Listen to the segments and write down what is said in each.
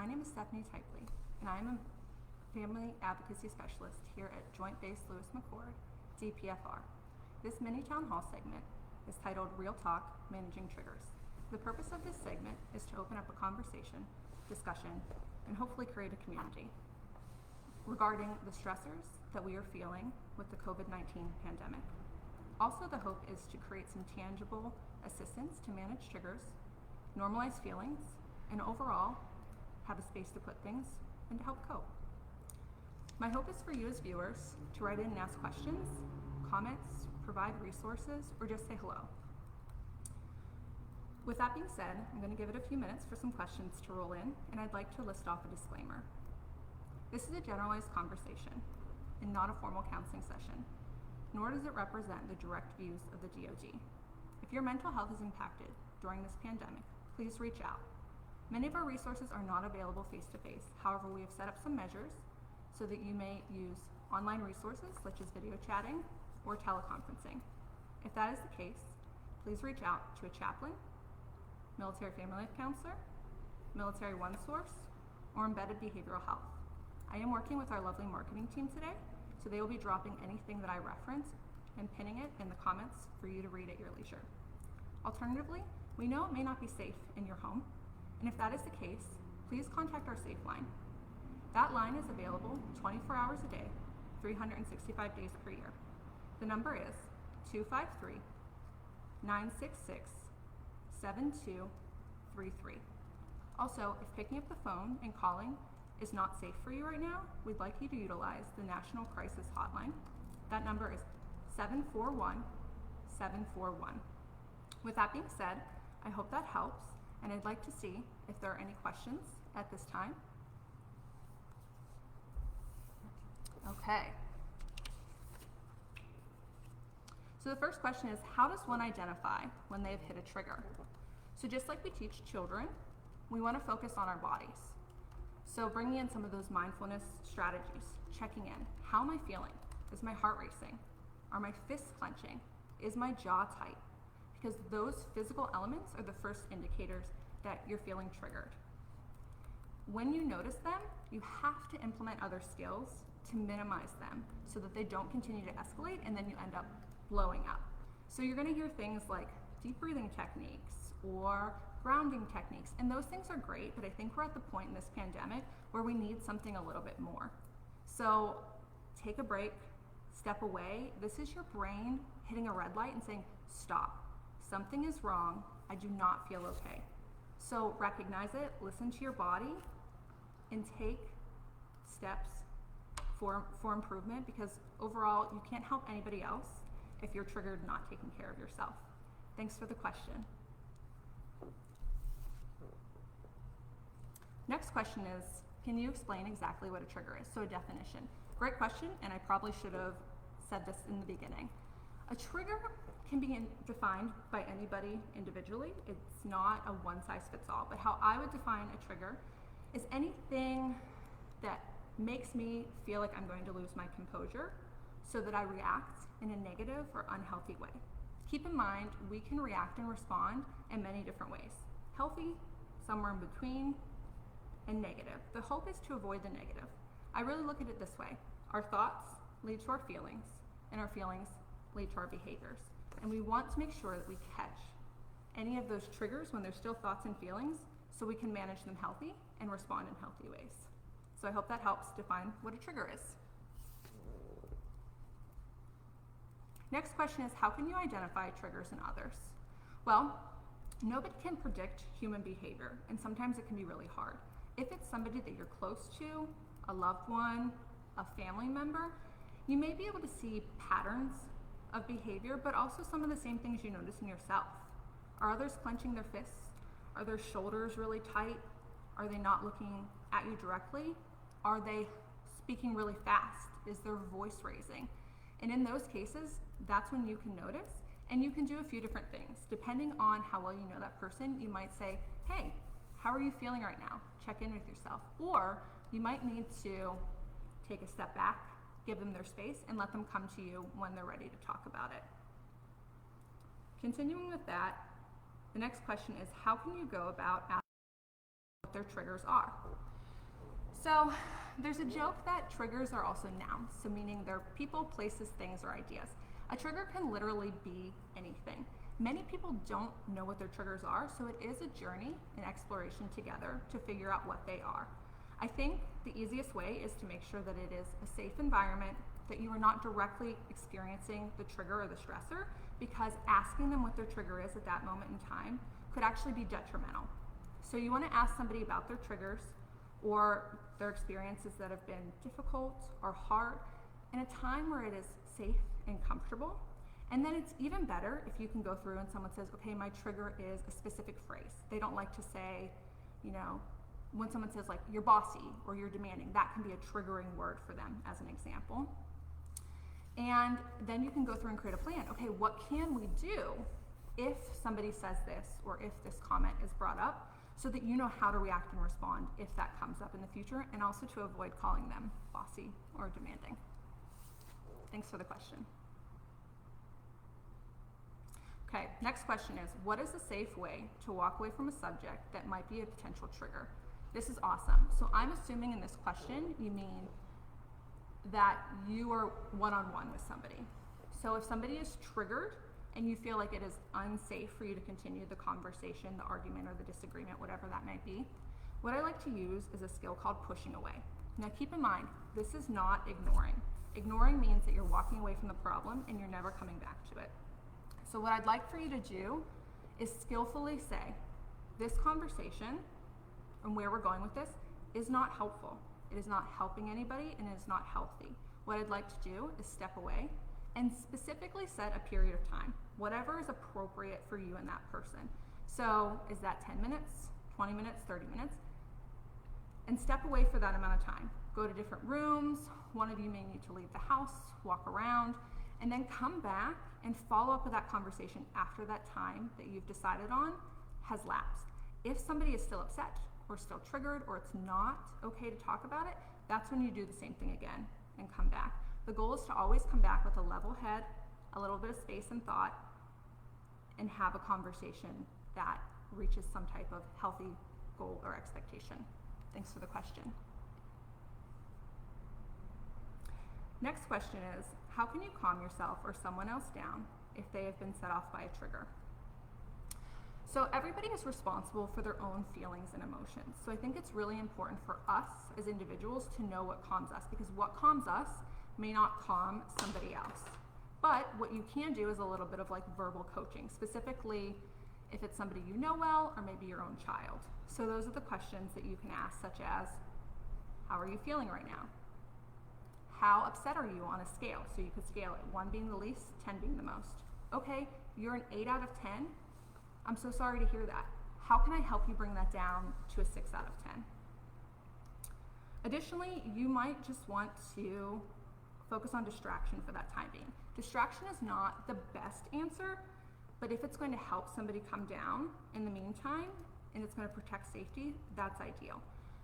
My name is Stephanie Typley, and I am a Family Advocacy Specialist here at Joint Base Lewis McChord, DPFR. This mini town hall segment is titled Real Talk, Managing Triggers. The purpose of this segment is to open up a conversation, discussion, and hopefully create a community regarding the stressors that we are feeling with the COVID-19 pandemic. Also, the hope is to create some tangible assistance to manage triggers, normalize feelings, and overall have a space to put things and to help cope. My hope is for you as viewers to write in and ask questions, comments, provide resources, or just say hello. With that being said, I'm going to give it a few minutes for some questions to roll in, and I'd like to list off a disclaimer. This is a generalized conversation and not a formal counseling session, nor does it represent the direct views of the DoD. If your mental health is impacted during this pandemic, please reach out. Many of our resources are not available face-to-face. However, we have set up some measures so that you may use online resources such as video chatting or teleconferencing. If that is the case, please reach out to a chaplain, military family life counselor, military one source, or embedded behavioral health. I am working with our lovely marketing team today, so they will be dropping anything that I reference and pinning it in the comments for you to read at your leisure. Alternatively, we know it may not be safe in your home, and if that is the case, please contact our Safe Line. That line is available 24 hours a day, 365 days per year. The number is 253-966-7233. Also, if picking up the phone and calling is not safe for you right now, we'd like you to utilize the National Crisis Hotline. That number is 741-741. With that being said, I hope that helps, and I'd like to see if there are any questions at this time. Okay. So the first question is, how does one identify when they've hit a trigger? So just like we teach children, we want to focus on our bodies. So bringing in some of those mindfulness strategies, checking in. How am I feeling? Is my heart racing? Are my fists clenching? Is my jaw tight? Because those physical elements are the first indicators that you're feeling triggered. When you notice them, you have to implement other skills to minimize them so that they don't continue to escalate and then you end up blowing up. So you're going to hear things like deep breathing techniques or grounding techniques, and those things are great, but I think we're at the point in this pandemic where we need something a little bit more. So take a break, step away. This is your brain hitting a red light and saying, stop. Something is wrong. I do not feel okay. So recognize it, listen to your body, and take steps for improvement, because overall you can't help anybody else if you're triggered not taking care of yourself. Thanks for the question. Next question is, can you explain exactly what a trigger is? So a definition. Great question, and I probably should have said this in the beginning. A trigger can be defined by anybody individually. It's not a one-size-fits-all, but how I would define a trigger is anything that makes me feel like I'm going to lose my composure so that I react in a negative or unhealthy way. Keep in mind, we can react and respond in many different ways. Healthy, somewhere in between, and negative. The hope is to avoid the negative. I really look at it this way. Our thoughts lead to our feelings, and our feelings lead to our behaviors. And we want to make sure that we catch any of those triggers when there's still thoughts and feelings so we can manage them healthy and respond in healthy ways. So I hope that helps define what a trigger is. Next question is, how can you identify triggers in others? Well, nobody can predict human behavior, and sometimes it can be really hard. If it's somebody that you're close to, a loved one, a family member, you may be able to see patterns of behavior, but also some of the same things you notice in yourself. Are others clenching their fists? Are their shoulders really tight? Are they not looking at you directly? Are they speaking really fast? Is their voice raising? And in those cases, that's when you can notice, and you can do a few different things. Depending on how well you know that person, you might say, hey, how are you feeling right now? Check in with yourself. Or you might need to take a step back, give them their space, and let them come to you when they're ready to talk about it. Continuing with that, the next question is, how can you go about asking what their triggers are? So there's a joke that triggers are also nouns, so meaning they're people, places, things, or ideas. A trigger can literally be anything. Many people don't know what their triggers are, so it is a journey, an exploration together to figure out what they are. I think the easiest way is to make sure that it is a safe environment, that you are not directly experiencing the trigger or the stressor, because asking them what their trigger is at that moment in time could actually be detrimental. So you want to ask somebody about their triggers or their experiences that have been difficult or hard in a time where it is safe and comfortable. And then it's even better if you can go through and someone says, okay, my trigger is a specific phrase. They don't like to say, when someone says like, you're bossy or you're demanding, that can be a triggering word for them as an example. And then you can go through and create a plan. Okay, what can we do if somebody says this or if this comment is brought up, so that you know how to react and respond if that comes up in the future, and also to avoid calling them bossy or demanding. Thanks for the question. Okay, next question is, what is a safe way to walk away from a subject that might be a potential trigger? This is awesome. So I'm assuming in this question you mean that you are one-on-one with somebody. So if somebody is triggered and you feel like it is unsafe for you to continue the conversation, the argument, or the disagreement, whatever that might be, what I like to use is a skill called pushing away. Now keep in mind, this is not ignoring. Ignoring means that you're walking away from the problem and you're never coming back to it. So what I'd like for you to do is skillfully say, this conversation and where we're going with this is not helpful. It is not helping anybody and it is not healthy. What I'd like to do is step away and specifically set a period of time, whatever is appropriate for you and that person. So is that 10 minutes, 20 minutes, 30 minutes? And step away for that amount of time. Go to different rooms. One of you may need to leave the house, walk around, and then come back and follow up with that conversation after that time that you've decided on has lapsed. If somebody is still upset or still triggered or it's not okay to talk about it, that's when you do the same thing again and come back. The goal is to always come back with a level head, a little bit of space and thought, and have a conversation that reaches some type of healthy goal or expectation. Thanks for the question. Next question is, how can you calm yourself or someone else down if they have been set off by a trigger? So everybody is responsible for their own feelings and emotions. So I think it's really important for us as individuals to know what calms us, because what calms us may not calm somebody else. But what you can do is a little bit of like verbal coaching, specifically if it's somebody you know well or maybe your own child. So those are the questions that you can ask, such as, how are you feeling right now? How upset are you on a scale? So you could scale it, 1 being the least, 10 being the most. Okay, you're an 8 out of 10. I'm so sorry to hear that. How can I help you bring that down to a 6 out of 10? Additionally, you might just want to focus on distraction for that time being. Distraction is not the best answer, but if it's going to help somebody come down in the meantime and it's going to protect safety, that's ideal.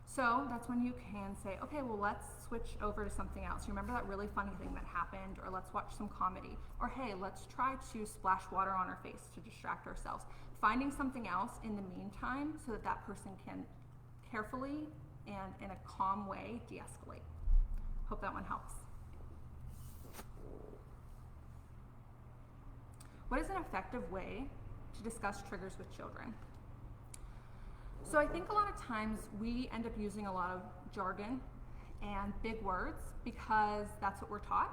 So that's when you can say, okay, well, let's switch over to something else. You remember that really funny thing that happened? Or let's watch some comedy. Or hey, let's try to splash water on our face to distract ourselves. Finding something else in the meantime so that that person can carefully and in a calm way de-escalate. Hope that one helps. What is an effective way to discuss triggers with children? So I think a lot of times we end up using a lot of jargon and big words because that's what we're taught.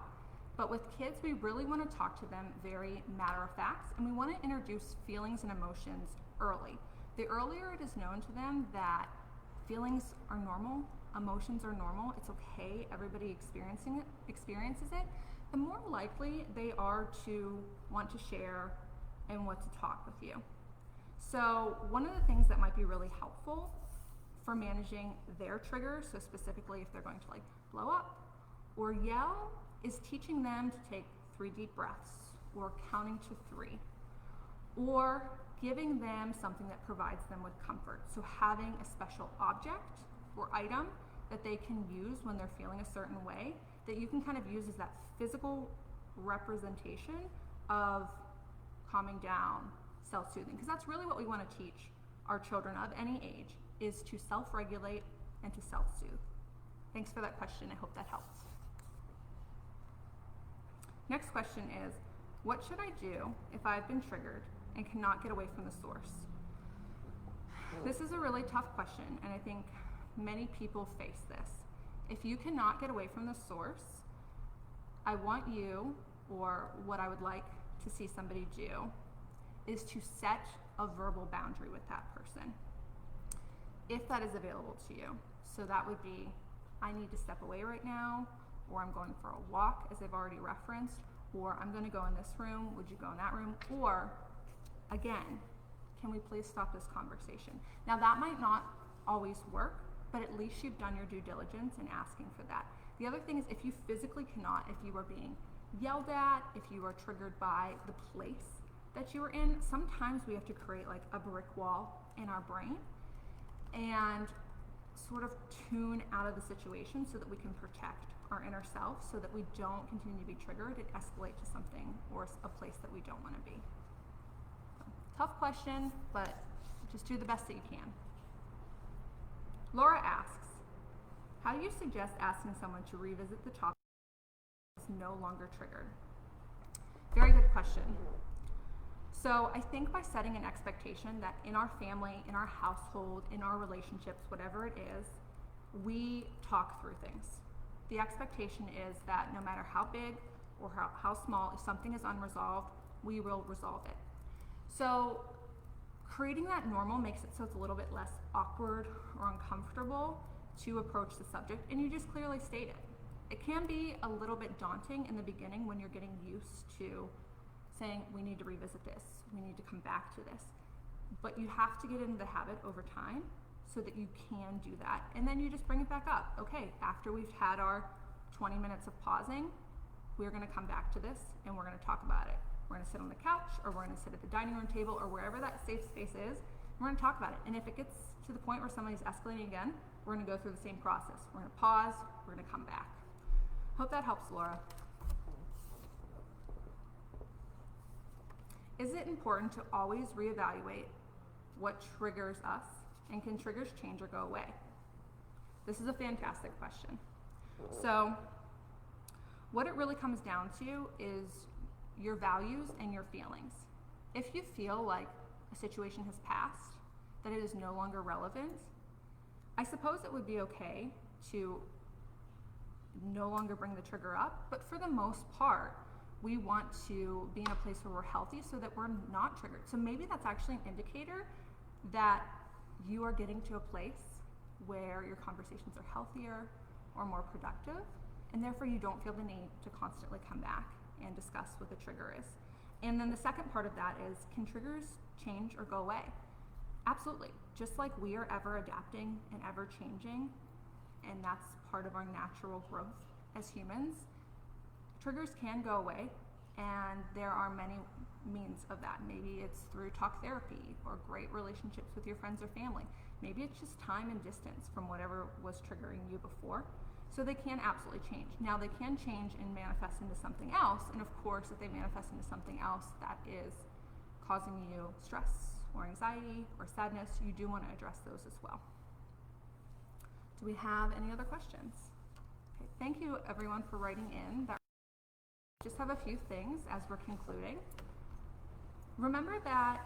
But with kids, we really want to talk to them very matter of fact, and we want to introduce feelings and emotions early. The earlier it is known to them that feelings are normal, emotions are normal, it's okay, everybody experiences it, the more likely they are to want to share and want to talk with you. So one of the things that might be really helpful for managing their triggers, so specifically if they're going to like blow up or yell, is teaching them to take 3 deep breaths or counting to 3, or giving them something that provides them with comfort. So having a special object or item that they can use when they're feeling a certain way, that you can kind of use as that physical representation of calming down, self-soothing, because that's really what we want to teach our children of any age, is to self-regulate and to self-soothe. Thanks for that question. I hope that helps. Next question is, what should I do if I've been triggered and cannot get away from the source? This is a really tough question, and I think many people face this. If you cannot get away from the source, I want you, or what I would like to see somebody do, is to set a verbal boundary with that person, if that is available to you. So that would be, I need to step away right now, or I'm going for a walk, as I've already referenced, or I'm going to go in this room, would you go in that room? Or, again, can we please stop this conversation? Now that might not always work, but at least you've done your due diligence in asking for that. The other thing is, if you physically cannot, if you are being yelled at, if you are triggered by the place that you are in, sometimes we have to create like a brick wall in our brain and sort of tune out of the situation so that we can protect our inner self, so that we don't continue to be triggered and escalate to something or a place that we don't want to be. So, tough question, but just do the best that you can. Laura asks, how do you suggest asking someone to revisit the topic that's no longer triggered? Very good question. So I think by setting an expectation that in our family, in our household, in our relationships, whatever it is, we talk through things. The expectation is that no matter how big or how small, if something is unresolved, we will resolve it. So creating that normal makes it so it's a little bit less awkward or uncomfortable to approach the subject, and you just clearly state it. It can be a little bit daunting in the beginning when you're getting used to saying, we need to revisit this, we need to come back to this. But you have to get into the habit over time so that you can do that. And then you just bring it back up. Okay, after we've had our 20 minutes of pausing, we're gonna come back to this and we're gonna talk about it. We're gonna sit on the couch, or we're gonna sit at the dining room table, or wherever that safe space is, we're gonna talk about it. And if it gets to the point where somebody's escalating again, we're gonna go through the same process. We're gonna pause, we're gonna come back. Hope that helps, Laura. Is it important to always reevaluate what triggers us, and can triggers change or go away? This is a fantastic question. So what it really comes down to is your values and your feelings. If you feel like a situation has passed, that it is no longer relevant, I suppose it would be okay to no longer bring the trigger up, but for the most part, we want to be in a place where we're healthy so that we're not triggered. So maybe that's actually an indicator that you are getting to a place where your conversations are healthier or more productive, and therefore you don't feel the need to constantly come back and discuss what the trigger is. And then the second part of that is, can triggers change or go away? Absolutely. Just like we are ever adapting and ever changing, and that's part of our natural growth as humans, triggers can go away, and there are many means of that. Maybe it's through talk therapy or great relationships with your friends or family. Maybe it's just time and distance from whatever was triggering you before. So they can absolutely change. Now they can change and manifest into something else, and of course if they manifest into something else that is causing you stress or anxiety or sadness, you do want to address those as well. Do we have any other questions? Okay, thank you everyone for writing in. Just have a few things as we're concluding. Remember that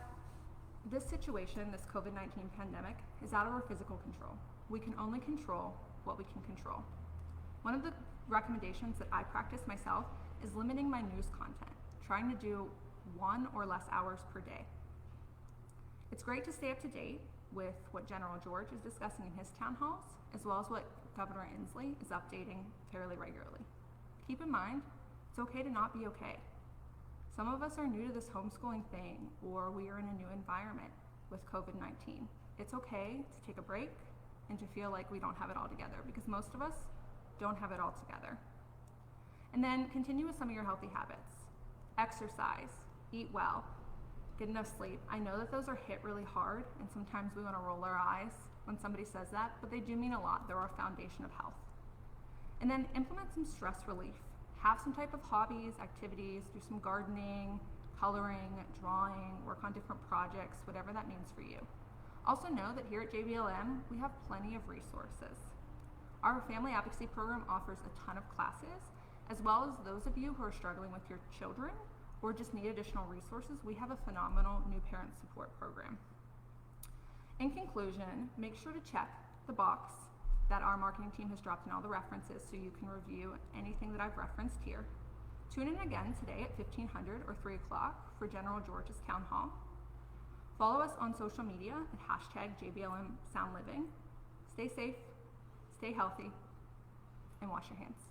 this situation, this COVID-19 pandemic, is out of our physical control. We can only control what we can control. One of the recommendations that I practice myself is limiting my news content, trying to do 1 or less hours per day. It's great to stay up to date with what General George is discussing in his town halls, as well as what Governor Inslee is updating fairly regularly. Keep in mind, it's okay to not be okay. Some of us are new to this homeschooling thing, or we are in a new environment with COVID-19. It's okay to take a break and to feel like we don't have it all together, because most of us don't have it all together. And then continue with some of your healthy habits. Exercise, eat well, get enough sleep. I know that those are hit really hard, and sometimes we want to roll our eyes when somebody says that, but they do mean a lot. They're our foundation of health. And then implement some stress relief. Have some type of hobbies, activities, do some gardening, coloring, drawing, work on different projects, whatever that means for you. Also know that here at JBLM, we have plenty of resources. Our Family Advocacy Program offers a ton of classes, as well as those of you who are struggling with your children or just need additional resources. We have a phenomenal new parent support program. In conclusion, make sure to check the box that our marketing team has dropped in all the references so you can review anything that I've referenced here. Tune in again today at 1500 or 3 o'clock for General George's Town Hall. Follow us on social media at #JBLM Sound Living. Stay safe, stay healthy, and wash your hands.